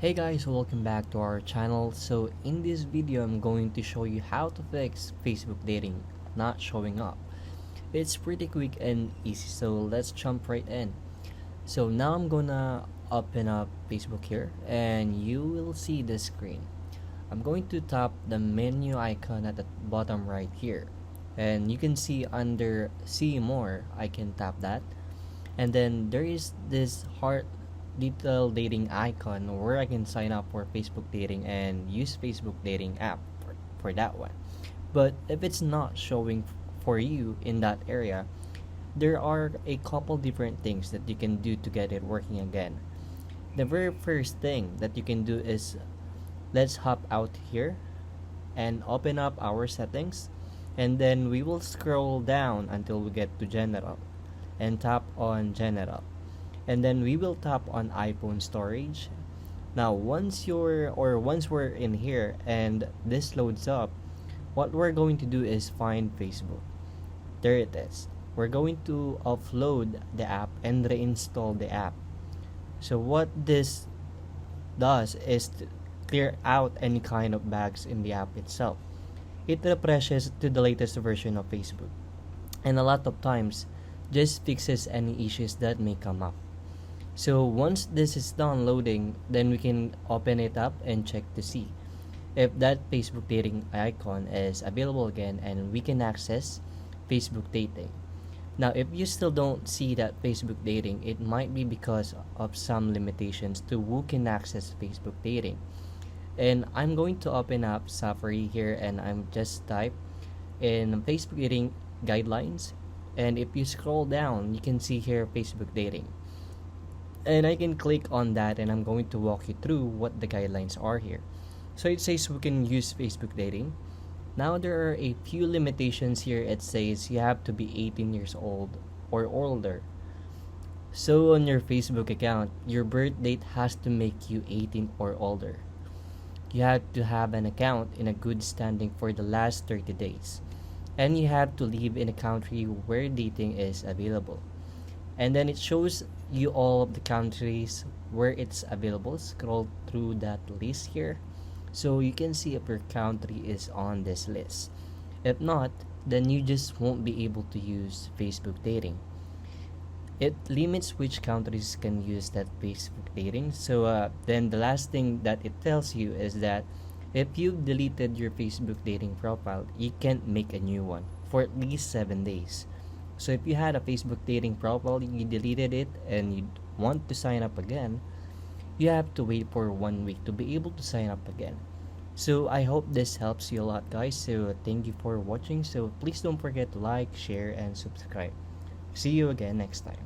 Hey guys, welcome back to our channel. So in this video I'm going to show you how to fix Facebook dating not showing up. It's pretty quick and easy, so let's jump right in. So now I'm gonna open up Facebook here and you will see the screen. I'm going to tap the menu icon at the bottom right here, and you can see under see more. I can tap that, and then there is this heart little dating icon where I can sign up for Facebook dating and use Facebook dating app for that one. But if it's not showing for you in that area, there are a couple different things that you can do to get it working again. The very first thing that you can do is let's hop out here and open up our settings, and then we will scroll down until we get to general and tap on general, and then we will tap on iPhone storage. Now once we're in here and this loads up, what we're going to do is find Facebook. There it is. We're going to offload the app and reinstall the app. So what this does is to clear out any kind of bugs in the app itself. It refreshes to the latest version of Facebook, and a lot of times just fixes any issues that may come up. So once this is done loading, then we can open it up and check to see if that Facebook dating icon is available again, and we can access Facebook dating. Now, if you still don't see that Facebook dating, it might be because of some limitations to who can access Facebook dating. And I'm going to open up Safari here, and I'm just type in Facebook dating guidelines. And if you scroll down, you can see here Facebook dating. And I can click on that, and I'm going to walk you through what the guidelines are here. So it says we can use Facebook dating. Now there are a few limitations here. It says you have to be 18 years old or older. So on your Facebook account, your birth date has to make you 18 or older. You have to have an account in a good standing for the last 30 days. And you have to live in a country where dating is available. And then it shows you all of the countries where it's available. Scroll through that list here so you can see if your country is on this list. If not, then you just won't be able to use Facebook dating. It limits which countries can use that Facebook dating. So then the last thing that it tells you is that if you've deleted your Facebook dating profile, you can't make a new one for at least 7 days. So if you had a Facebook dating profile, you deleted it, and you want to sign up again, you have to wait for 1 week to be able to sign up again. So I hope this helps you a lot, guys. So thank you for watching. So please don't forget to like, share, and subscribe. See you again next time.